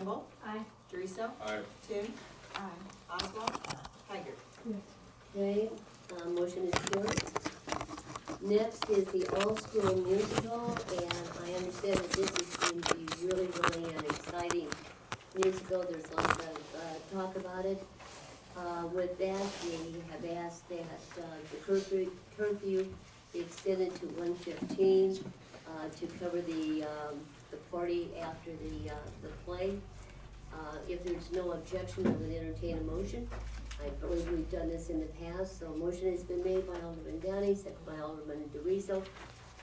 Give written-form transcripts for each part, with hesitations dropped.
Campbell. Aye. Teresa. Aye. Tim. Aye. Oswald. Hager. Okay, motion is carried. Next is the all-school musical, and I understand that this is going to be really an exciting musical. There's lots of talk about it. With that, we have asked that the curfew be extended to 1:15 to cover the party after the play. If there's no objection, I would entertain a motion. I believe we've done this in the past, so a motion has been made by Alderman Downey, second by Alderman DeRiso,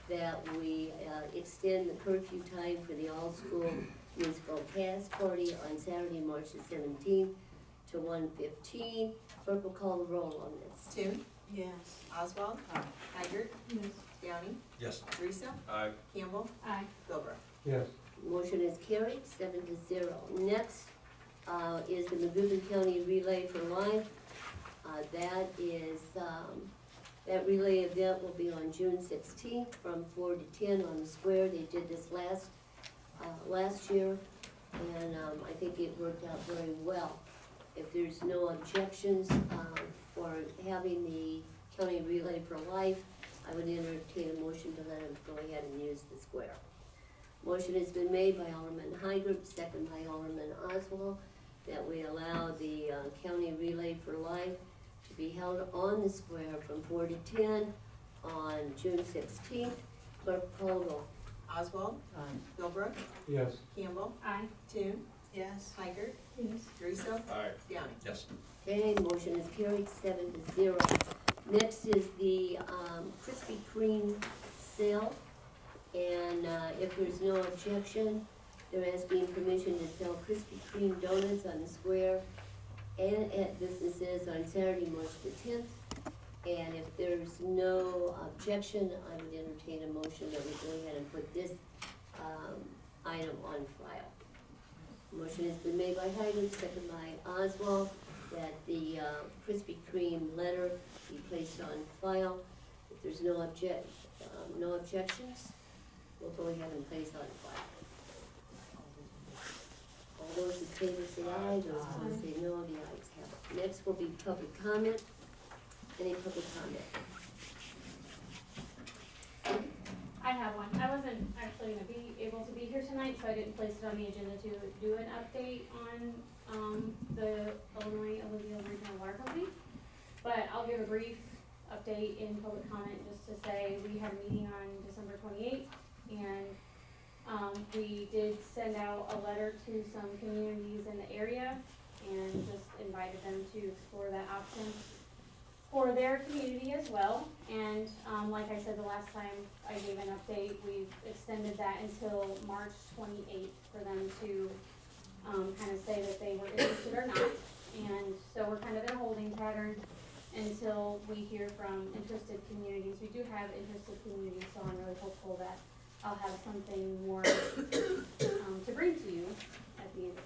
that we extend the curfew time for the all-school musical cast party on Saturday, March the 17th to 1:15. Clerk will call the roll on this. Tim. Yes. Oswald. Hager. Yes. Downey. Yes. Teresa. Aye. Campbell. Aye. Gilbert. Yes. Motion is carried, 7-0. Next is the Macomb County Relay for Life. That relay event will be on June 16th from 4 to 10 on the square. They did this last year, and I think it worked out very well. If there's no objections for having the County Relay for Life, I would entertain a motion to let them go ahead and use the square. Motion has been made by Alderman Heigert, second by Alderman Oswald, that we allow the County Relay for Life to be held on the square from 4 to 10 on June 16th. Clerk call roll. Oswald. Aye. Gilbert. Yes. Campbell. Aye. Tim. Yes. Hager. Yes. Teresa. Aye. Downey. Yes. Okay, motion is carried, 7-0. Next is the Krispy Kreme sale, and if there's no objection, they're asking permission to sell Krispy Kreme donuts on the square and at businesses on Saturday, March the 10th. And if there's no objection, I would entertain a motion that we go ahead and put this item on file. Motion has been made by Hager, second by Oswald, that the Krispy Kreme letter be placed on file. If there's no objections, we'll go ahead and place on file. All those in favor say aye, those opposed say no, the ayes have it. Next will be public comment. Any public comment? I have one. I wasn't actually gonna be able to be here tonight, so I didn't place it on the agenda to do an update on the Illinois Alluvial Regional Water Company. But I'll give a brief update in public comment just to say we had a meeting on December 28th, and we did send out a letter to some communities in the area and just invited them to explore that option for their community as well. And like I said the last time I gave an update, we've extended that until March 28th for them to kind of say that they were interested or not. And so we're kind of in a holding pattern until we hear from interested communities. We do have interested communities, so I'm really hopeful that I'll have something more to bring to you at the end of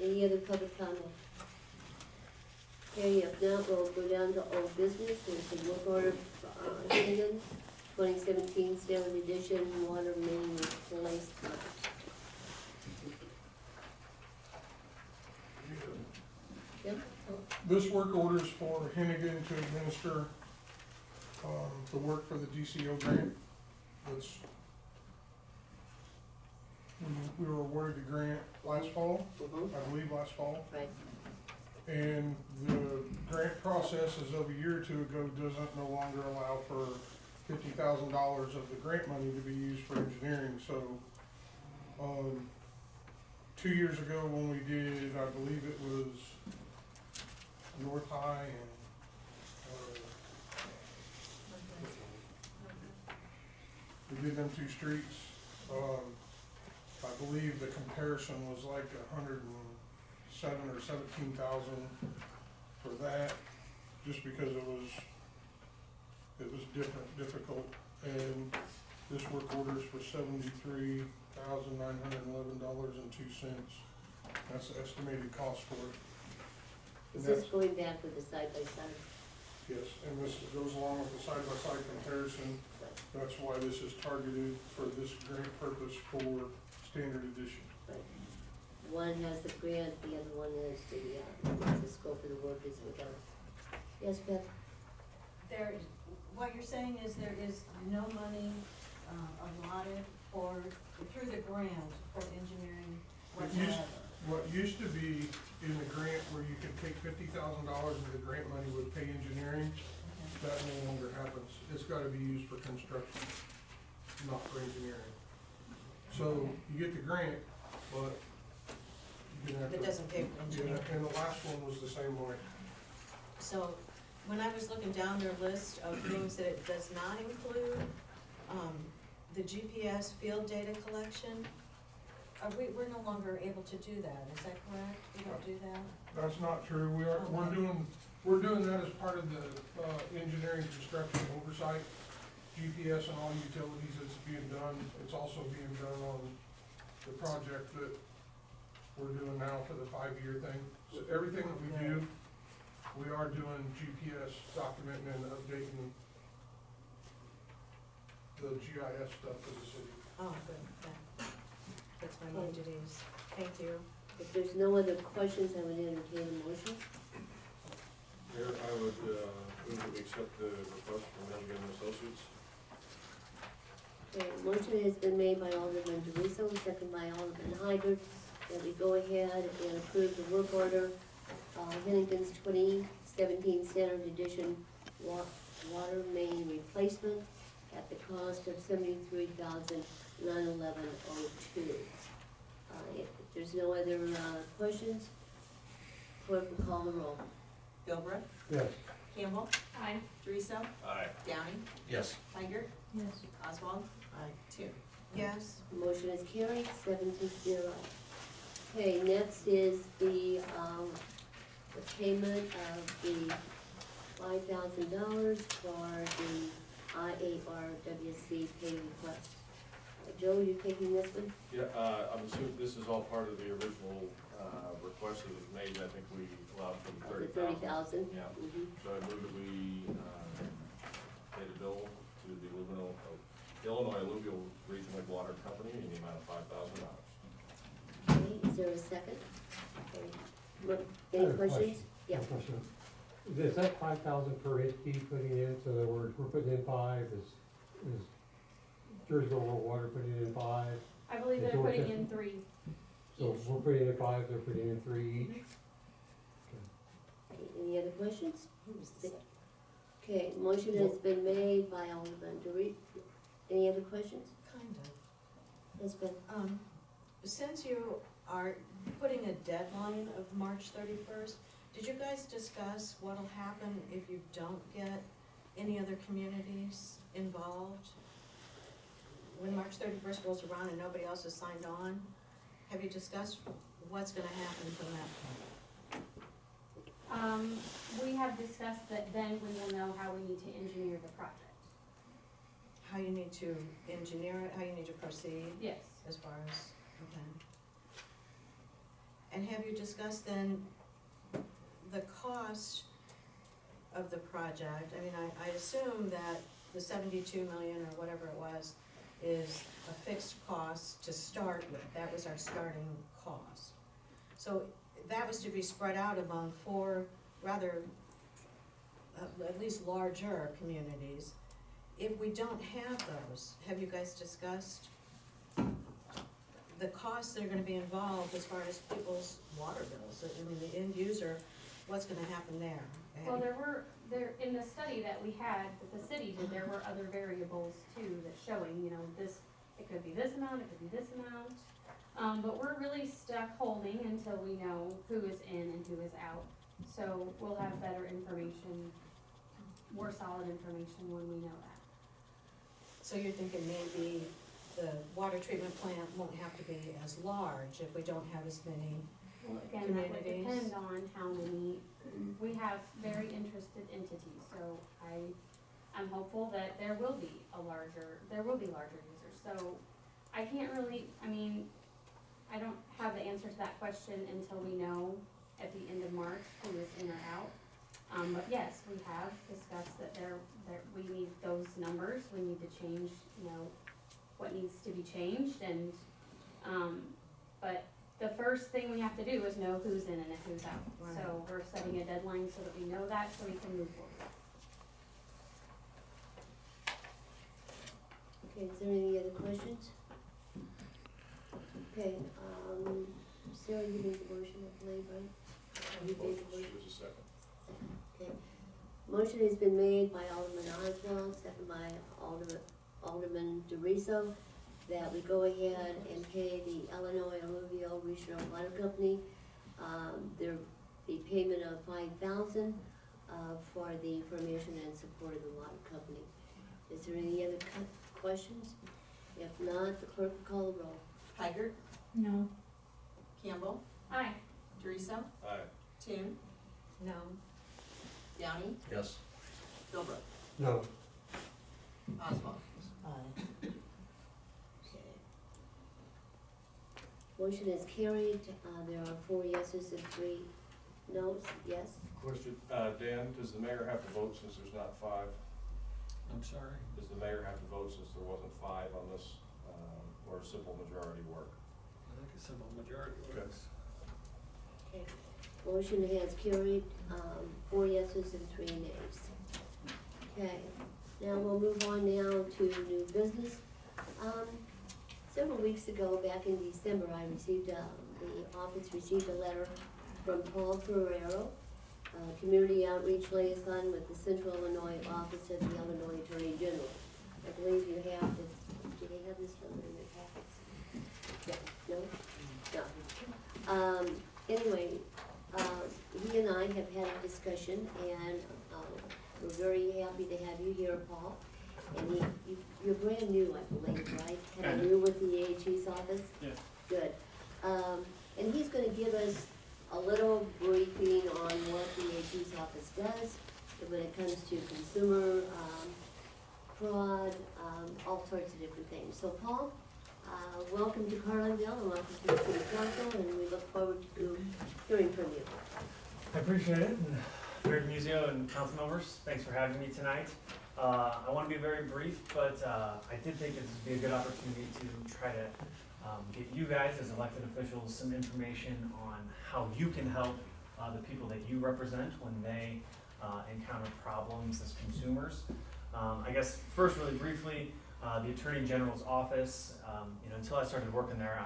Any other public comment? Okay, if not, we'll go down to old business. There's some work order, Hinton, 2017 Standard Edition Water Main Replacement. Yep. This work order is for Hennigan to administer the work for the DCO grant. That's, we were awarded the grant last fall, Mhm. I believe last fall. Right. And the grant process as of a year or two ago doesn't no longer allow for $50,000 of the grant money to be used for engineering. So 2 years ago when we did, I believe it was North High and we did them 2 streets. I believe the comparison was like 107 or 17,000 for that, just because it was difficult. And this work order is for $73,911.02. That's the estimated cost for it. Is this going back with the side-by-side? Yes, and this goes along with the side-by-side comparison. That's why this is targeted for this grant purpose for standard edition. One has the grant, the other one is the scope of the work is with us. Yes, Beth? There, what you're saying is there is no money, allotted through the grant for engineering whatsoever? What used to be in the grant where you could take $50,000 of the grant money would pay engineering, Okay. that no longer happens. It's gotta be used for construction, not for engineering. So you get the grant, but you're gonna have to. It doesn't pay for engineering. Yeah, and the last one was the same way. So, when I was looking down their list of things that it does not include, the GPS field data collection, we're no longer able to do that, is that correct? We don't do that? That's not true. We're Okay. doing that as part of the, engineering construction oversight. GPS and all utilities that's being done, it's also being done on the project that we're doing now for the 5-year thing. So everything that we do, we are doing GPS documenting and updating the GIS stuff for the city. Oh, good, yeah. That's my new duties. Thank you. If there's no other questions, I would entertain a motion. Mayor, I would move that we accept the request from Milligan and Associates. Okay, motion has been made by Alderman DeRusso, second by Alderman Heidrich, that we go ahead and approve the work order, Hennington's 2017 Standard Edition water main replacement at the cost of $73,911.02. If there's no other questions, clerk will call the roll. Philbrook, Yes. Campbell, Aye. Teresa, Aye. Downing, Yes. Tiger, Yes. Oswald. Aye. Two. Yes. Motion is carried, 7-0. Okay, next is the payment of the $5,000 for the IARWC pay request. Joe, you taking this one? Yeah, I'm assuming this is all part of the original request that was made. I think we allowed for the The 30,000. 30,000? Yeah. Mhm. So I move that we pay the bill to the Illinois Alluvial Regional Water Company in the amount of $5,000. Okay, is there a second? Okay. Any Other questions? question. Yeah. Question. Is that 5,000 per entity putting in, so in other words, we're putting in 5, is Jersey World Water putting in 5? I believe they're Georgia. putting in 3. So we're putting in 5, they're putting in 3 each? Okay, any other questions? Who's this? Okay, motion has been made by Alderman DeRusso. Any other questions? Kind of. Yes, Ben? Since you are putting a deadline of March 31st, did you guys discuss what'll happen if you don't get any other communities involved? When March 31st rolls around and nobody else has signed on, have you discussed what's gonna happen from that point? We have discussed that then we will know how we need to engineer the project. How you need to engineer it, how you need to proceed Yes. as far as, okay. And have you discussed then the cost of the project? I mean, I assume that the 72 million or whatever it was is a fixed cost to start with. That was our starting cost. So that was to be spread out among 4 rather, at least larger communities. If we don't have those, have you guys discussed the costs that are gonna be involved as far as people's water bills? I mean, the end user, what's gonna happen there? Well, in the study that we had, that the city did, there were other variables too, that showing, this, it could be this amount, it could be this amount. But we're really stuck holding until we know who is in and who is out. So we'll have better information, more solid information when we know that. So you're thinking maybe the water treatment plant won't have to be as large if we don't have as many? Well, again, that would Communities. depend on how many, we have very interested entities, so I'm hopeful that there will be larger users. So I can't really, I don't have the answer to that question until we know at the end of March who is in or out. But yes, we have discussed that we need those numbers, we need to change, what needs to be changed, and But the first thing we have to do is know who's in and who's out. Right. So we're setting a deadline so that we know that, so we can move forward. Okay, is there any other questions? Okay, Sarah, you made the motion, I believe, right? You made the motion? There's a second. Okay. Motion has been made by Alderman Oswald, second by Alderman DeRiso, that we go ahead and pay the Illinois Alluvial Regional Water Company, the payment of $5,000, for the information and support of the water company. Is there any other questions? If not, the clerk will call the roll. Haggard, No. Campbell, Aye. Teresa, Aye. Toon, No, Downey, Yes. Philbrook, No, Oswald. Okay. Motion is carried, there are 4 yeses and 3 noes, yes? Question, Dan, does the mayor have to vote since there's not 5? I'm sorry? Does the mayor have to vote since there wasn't 5 on this, or a simple majority work? I think a simple majority works. Okay. Motion has carried, 4 yeses and 3 nays. Okay, now we'll move on now to new business. Several weeks ago, back in December, I received, the office received a letter from Paul Ferrero, Community Outreach Liaison with the Central Illinois Office of the Illinois Attorney General. I believe you have this, do they have this number in their packets? No? No? Anyway, he and I have had a discussion, and we're very happy to have you here, Paul. And you're brand new, I believe, right? Kind of new with the AG's office? Yes. Good. And he's gonna give us a little briefing on what the AG's office does when it comes to consumer, fraud, all sorts of different things. So Paul, welcome to Carlinville and welcome to the city council, and we look forward to hearing from you. I appreciate it, and Mayor Musio and council members, thanks for having me tonight. I want to be very brief, but I did think this would be a good opportunity to try to get you guys as elected officials some information on how you can help the people that you represent when they encounter problems as consumers. I guess first, really briefly, the Attorney General's office, until I started working there,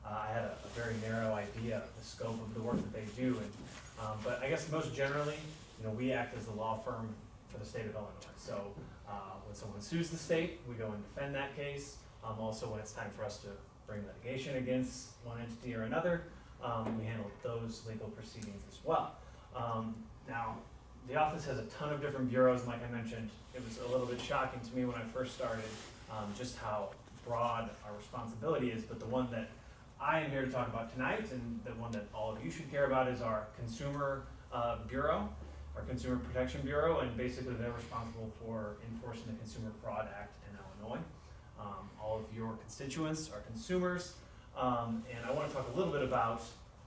I had a very narrow idea of the scope of the work that they do. But I guess most generally, we act as the law firm for the state of Illinois. So when someone sues the state, we go and defend that case. Also, when it's time for us to bring litigation against one entity or another, we handle those legal proceedings as well. Now, the office has a ton of different bureaus, and like I mentioned, it was a little bit shocking to me when I first started, just how broad our responsibility is. But the one that I am here to talk about tonight, and the one that all of you should care about, is our Consumer Bureau, our Consumer Protection Bureau, and basically they're responsible for enforcing the Consumer Fraud Act in Illinois. All of your constituents are consumers, and I want to talk a little bit about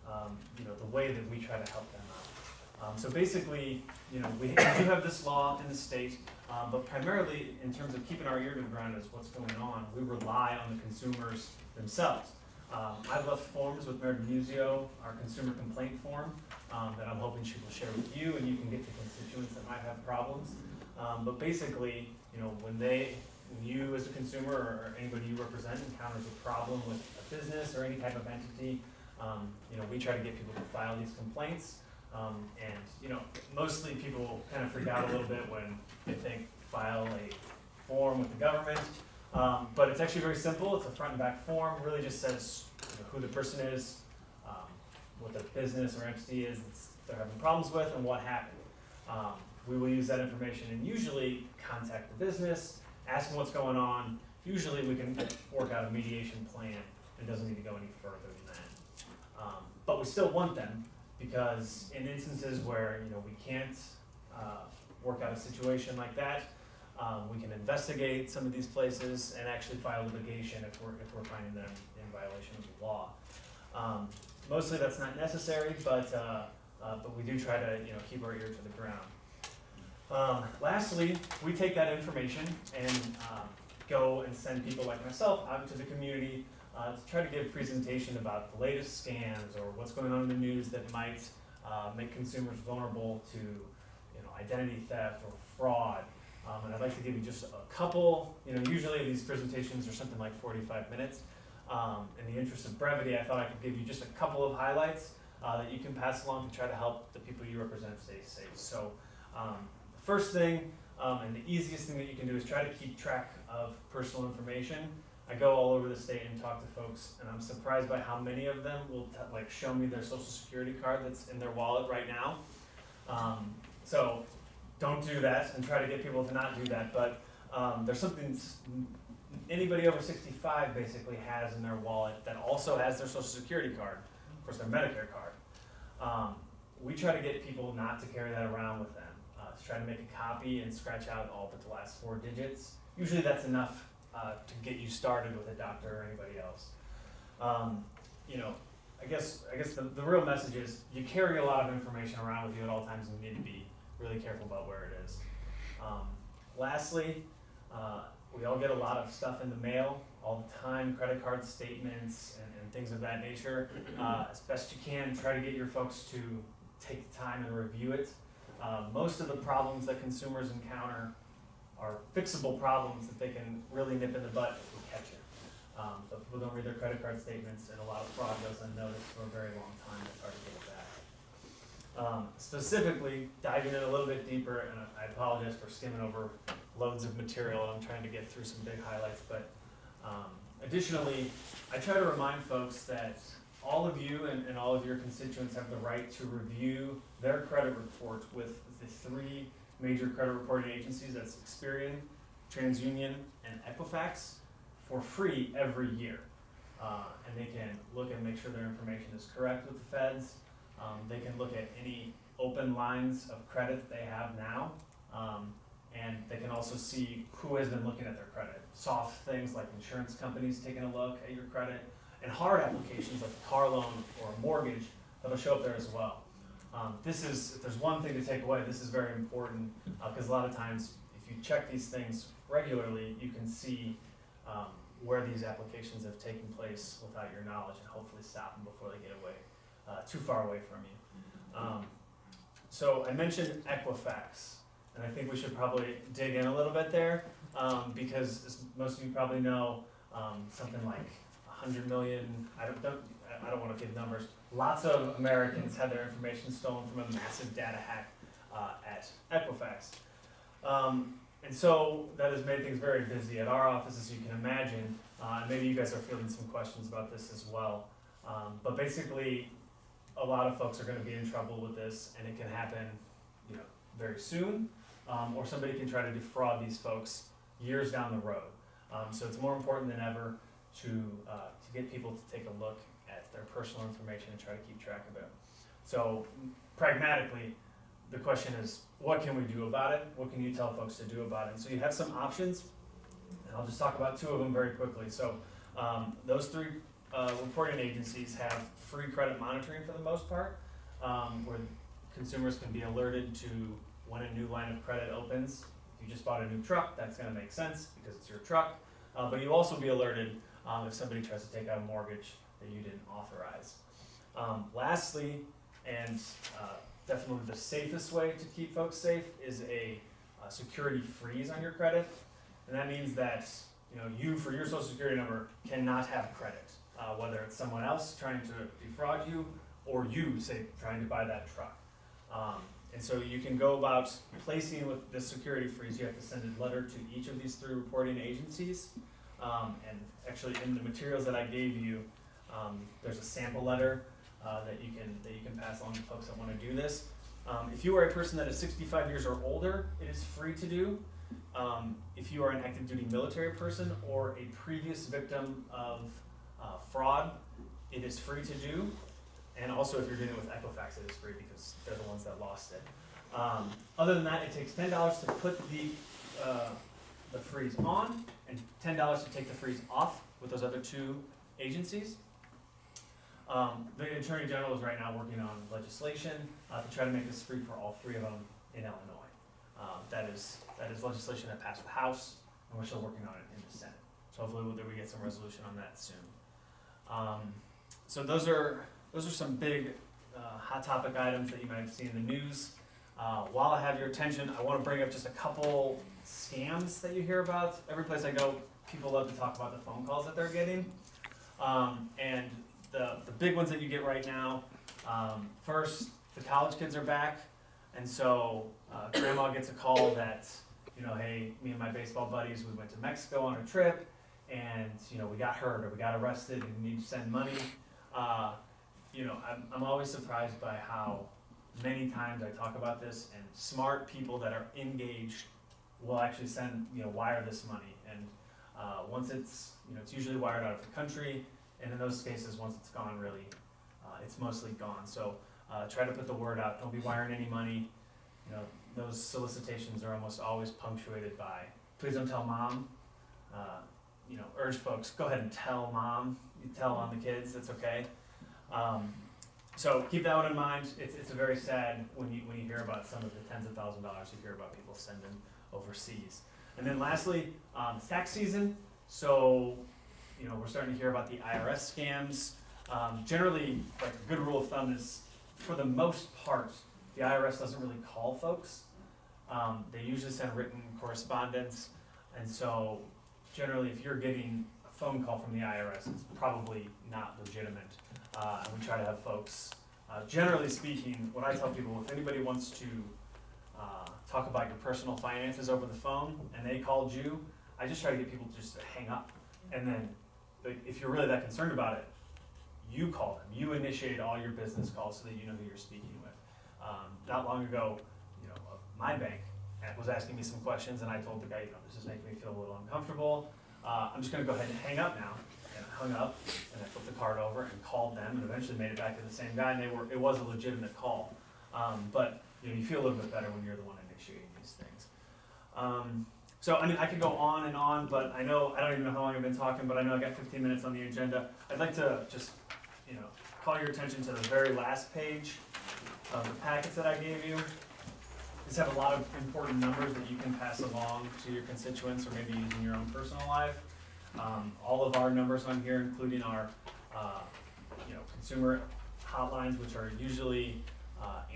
the way that we try to help them out. So basically, we do have this law in the state, but primarily in terms of keeping our ear to the ground as what's going on, we rely on the consumers themselves. I've left forms with Mayor Musio, our consumer complaint form, that I'm hoping she will share with you, and you can get to constituents that might have problems. But basically, when you as a consumer or anybody you represent encounters a problem with a business or any type of entity, we try to get people to file these complaints. And mostly people kind of freak out a little bit when they think file a form with the government. But it's actually very simple. It's a front and back form. Really just says who the person is, what the business or entity is they're having problems with, and what happened. We will use that information and usually contact the business, ask them what's going on. Usually we can work out a mediation plan. It doesn't need to go any further than that. But we still want them, because in instances where we can't work out a situation like that, we can investigate some of these places and actually file litigation if we're finding them in violation of the law. Mostly that's not necessary, but we do try to keep our ear to the ground. Lastly, we take that information and go and send people like myself out into the community to try to give a presentation about the latest scams or what's going on in the news that might make consumers vulnerable to, identity theft or fraud. And I'd like to give you just a couple, usually these presentations are something like 45 minutes. In the interest of brevity, I thought I could give you just a couple of highlights that you can pass along to try to help the people you represent stay safe. So the first thing and the easiest thing that you can do is try to keep track of personal information. I go all over the state and talk to folks, and I'm surprised by how many of them will show me their social security card that's in their wallet right now. So don't do that, and try to get people to not do that. But there's something anybody over 65 basically has in their wallet that also has their social security card, of course their Medicare card. We try to get people not to carry that around with them. To try to make a copy and scratch out all but the last 4 digits. Usually that's enough to get you started with a doctor or anybody else. I guess the real message is you carry a lot of information around with you at all times, and you need to be really careful about where it is. Lastly, we all get a lot of stuff in the mail all the time, credit card statements and things of that nature. As best you can, try to get your folks to take the time and review it. Most of the problems that consumers encounter are fixable problems that they can really nip in the butt if we catch it. But people don't read their credit card statements, and a lot of fraud goes unnoticed for a very long time. It's hard to get it back. Specifically, diving in a little bit deeper, and I apologize for skimming over loads of material. I'm trying to get through some big highlights, but additionally, I try to remind folks that all of you and all of your constituents have the right to review their credit report with the 3 major credit reporting agencies, that's Experian, TransUnion, and Equifax, for free every year. And they can look and make sure their information is correct with the feds. They can look at any open lines of credit that they have now. And they can also see who has been looking at their credit. Soft things like insurance companies taking a look at your credit, and hard applications like a car loan or a mortgage that'll show up there as well. If there's one thing to take away, this is very important, because a lot of times if you check these things regularly, you can see where these applications have taken place without your knowledge, and hopefully stop them before they get away too far away from you. So I mentioned Equifax, and I think we should probably dig in a little bit there, because as most of you probably know, something like 100 million, I don't want to give numbers, lots of Americans had their information stolen from a massive data hack at Equifax. And so that has made things very busy at our office, as you can imagine. And maybe you guys are fielding some questions about this as well. But basically, a lot of folks are going to be in trouble with this, and it can happen, very soon, or somebody can try to defraud these folks years down the road. So it's more important than ever to get people to take a look at their personal information and try to keep track of it. So pragmatically, the question is, what can we do about it? What can you tell folks to do about it? And so you have some options, and I'll just talk about 2 of them very quickly. So those 3 reporting agencies have free credit monitoring for the most part, where consumers can be alerted to when a new line of credit opens. If you just bought a new truck, that's going to make sense because it's your truck. But you'll also be alerted if somebody tries to take out a mortgage that you didn't authorize. Lastly, and definitely the safest way to keep folks safe, is a security freeze on your credit. And that means that you, for your social security number, cannot have credit, whether it's someone else trying to defraud you or you, say, trying to buy that truck. And so you can go about placing with the security freeze. You have to send a letter to each of these 3 reporting agencies. And actually, in the materials that I gave you, there's a sample letter that you can pass along to folks that want to do this. If you are a person that is 65 years or older, it is free to do. If you are an active duty military person or a previous victim of fraud, it is free to do. And also, if you're doing it with Equifax, it is free because they're the ones that lost it. Other than that, it takes $10 to put the freeze on, and $10 to take the freeze off with those other 2 agencies. The Attorney General is right now working on legislation to try to make this free for all 3 of them in Illinois. That is legislation that passed the House, and we're still working on it in the Senate. So hopefully we get some resolution on that soon. So those are some big hot topic items that you might have seen in the news. While I have your attention, I want to bring up just a couple scams that you hear about. Every place I go, people love to talk about the phone calls that they're getting. And the big ones that you get right now, first, the college kids are back. And so grandma gets a call that, hey, me and my baseball buddies, we went to Mexico on a trip, and we got hurt or we got arrested and need to send money. I'm always surprised by how many times I talk about this, and smart people that are engaged will actually wire this money. And once it's usually wired out of the country, and in those cases, once it's gone, really, it's mostly gone. So try to put the word out. Don't be wiring any money. Those solicitations are almost always punctuated by, please don't tell mom. Urge folks, go ahead and tell mom. You tell on the kids, it's okay. So keep that one in mind. It's very sad when you hear about some of the tens of thousands of dollars you hear about people sending overseas. And then lastly, it's tax season. So we're starting to hear about the IRS scams. Generally, like a good rule of thumb is, for the most part, the IRS doesn't really call folks. They usually send written correspondence, and so generally, if you're getting a phone call from the IRS, it's probably not legitimate. And we try to have folks, generally speaking, what I tell people, if anybody wants to talk about your personal finances over the phone and they called you, I just try to get people just to hang up. And then, if you're really that concerned about it, you call them. You initiate all your business calls so that you know who you're speaking with. Not long ago, my bank was asking me some questions, and I told the guy, this is making me feel a little uncomfortable. I'm just going to go ahead and hang up now. And I hung up, and I flipped the card over and called them, and eventually made it back to the same guy, and it was a legitimate call. But you feel a little bit better when you're the one initiating these things. So I could go on and on, but I don't even know how long I've been talking, but I know I got 15 minutes on the agenda. I'd like to just call your attention to the very last page of the packets that I gave you. These have a lot of important numbers that you can pass along to your constituents or maybe use in your own personal life. All of our numbers on here, including our consumer hotlines, which are usually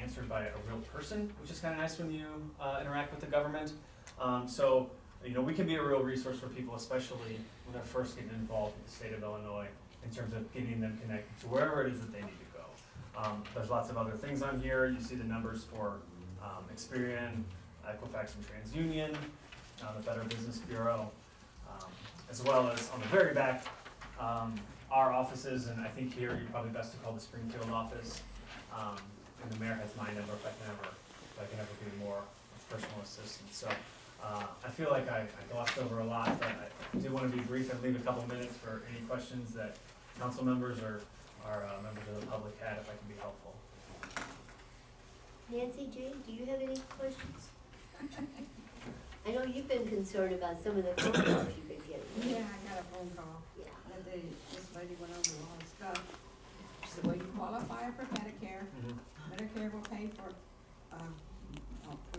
answered by a real person, which is kind of nice when you interact with the government. So we can be a real resource for people, especially when they're first getting involved in the state of Illinois, in terms of getting them connected to wherever it is that they need to go. There's lots of other things on here. You see the numbers for Experian, Equifax and TransUnion, the Better Business Bureau, as well as on the very back, our offices, and I think here you're probably best to call the Springfield office, and the mayor has my number if I can ever be more personal assistance. So I feel like I glossed over a lot, but I do want to be brief and leave a couple minutes for any questions that council members or members of the public had, if I can be helpful. Nancy, Jane, do you have any questions? I know you've been concerned about some of the phone calls you've been getting. Yeah, I got a phone call. Yeah. And this lady went over a lot of stuff. She said, well, you qualify for Medicare. Medicare will pay for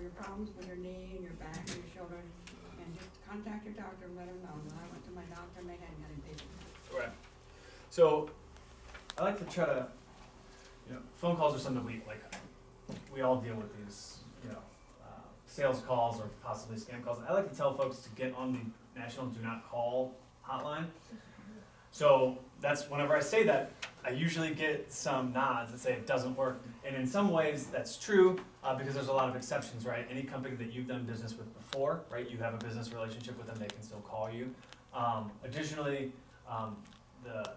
your problems with your knee and your back and your shoulder. And just contact your doctor and let them know. And I went to my doctor and they hadn't got any patients. Right. So I like to try to, phone calls are something we all deal with these, sales calls or possibly scam calls. I like to tell folks to get on the National Do Not Call hotline. So that's, whenever I say that, I usually get some nods that say it doesn't work. And in some ways that's true, because there's a lot of exceptions, right? Any company that you've done business with before, right? You have a business relationship with them, they can still call you. Additionally, the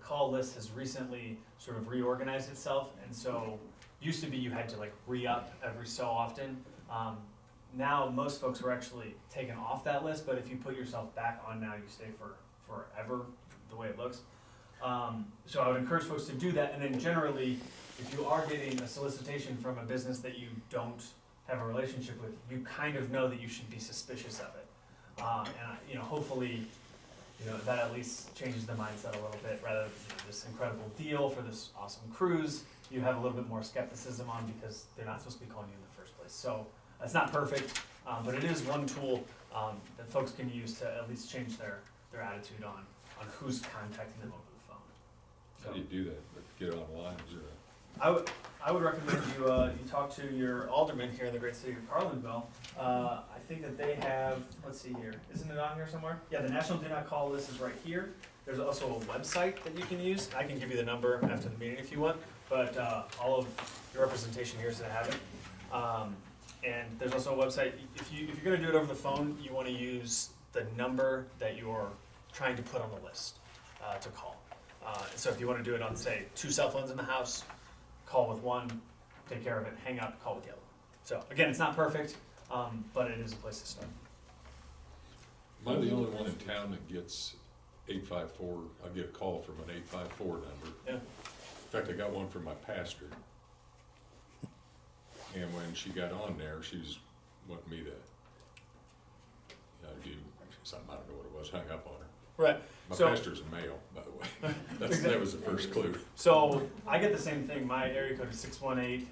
call list has recently sort of reorganized itself, and so used to be you had to re-up every so often. Now most folks are actually taken off that list, but if you put yourself back on now, you stay for forever, the way it looks. So I would encourage folks to do that, and then generally, if you are getting a solicitation from a business that you don't have a relationship with, you kind of know that you should be suspicious of it. And hopefully, that at least changes the mindset a little bit, rather than this incredible deal for this awesome cruise, you have a little bit more skepticism on because they're not supposed to be calling you in the first place. So it's not perfect, but it is one tool that folks can use to at least change their attitude on who's contacting them over the phone. How do you do that? Get it online, is there I would recommend you, you talk to your alderman here in the great city of Carlinville. I think that they have, let's see here, isn't it on here somewhere? Yeah, the National Do Not Call list is right here. There's also a website that you can use. I can give you the number after the meeting if you want, but all of your representation here is to have it. And there's also a website, if you're gonna do it over the phone, you wanna use the number that you're trying to put on the list to call. So if you wanna do it on, say, 2 cell phones in the house, call with one, take care of it, hang up, call with the other. So again, it's not perfect, but it is a place to start. Am I the only one in town that gets 854, I get a call from an 854 number? Yeah. In fact, I got one from my pastor. And when she got on there, she was wanting me to do something, I don't know what it was, hung up on her. Right. My So- pastor's a male, by the way. That was the first clue. So I get the same thing. My area code is 618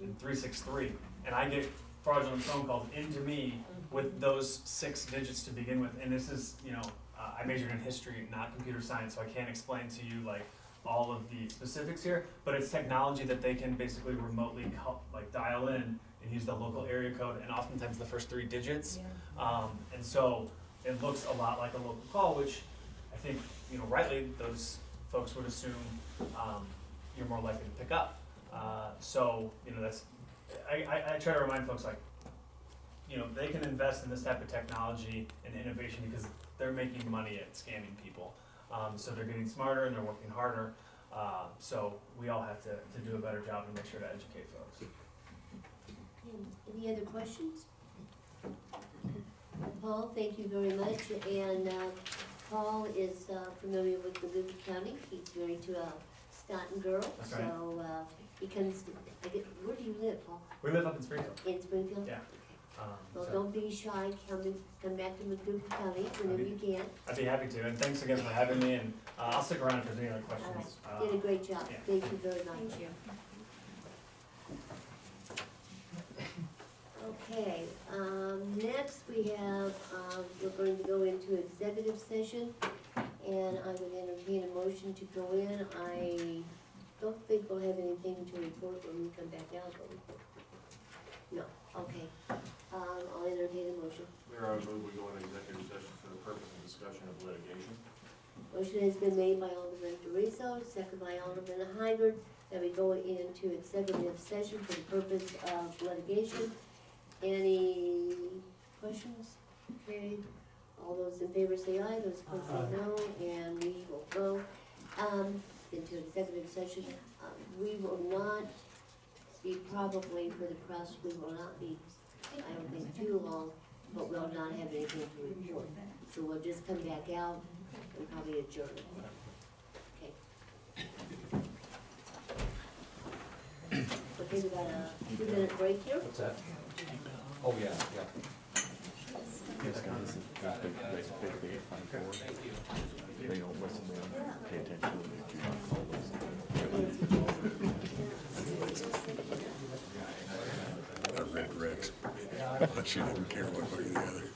and 363, and I get fraudulent phone calls into me with those 6 digits to begin with. And this is, I majored in history, not computer science, so I can't explain to you like all of the specifics here. But it's technology that they can basically remotely dial in and use the local area code, and oftentimes the first 3 digits. And so it looks a lot like a local call, which I think, rightly, those folks would assume you're more likely to pick up. So, that's, I try to remind folks they can invest in this type of technology and innovation because they're making money at scamming people. So they're getting smarter and they're working harder. So we all have to do a better job and make sure to educate folks. Any other questions? Paul, thank you very much, and Paul is familiar with Magoon County. He's married to a Staunton girl, That's right. so he comes, where do you live, Paul? We live up in Springfield. In Springfield? Yeah. Well, So don't be shy, come back to Magoon County whenever you can. I'd be happy to, and thanks again for having me, and I'll stick around if there's any other All right, questions. did a great job, yeah. thank you very much. Thank you. Okay, next we have, we're going to go into executive session, and I would entertain a motion to go in. I don't think we'll have anything to report when we come back out, but no, okay. I'll entertain a motion. Mayor, I move we go into executive session for the purpose of discussion of litigation. Motion has been made by Alderman Doriso, second by Alderman Heigert, that we go into executive session for the purpose of litigation. Any questions? Okay, all those in favor say aye, those opposed say no, and we will go, into executive session. We will not be, probably for the press, we will not be, I don't think too long, but we'll not have anything to report. So we'll just come back out and probably adjourn. Okay. Okay, we got a 2-minute break here. What's that? Oh, yeah, yeah. They don't listen, they don't pay attention, they do not follow this. I read Rex. She didn't care one way or the other.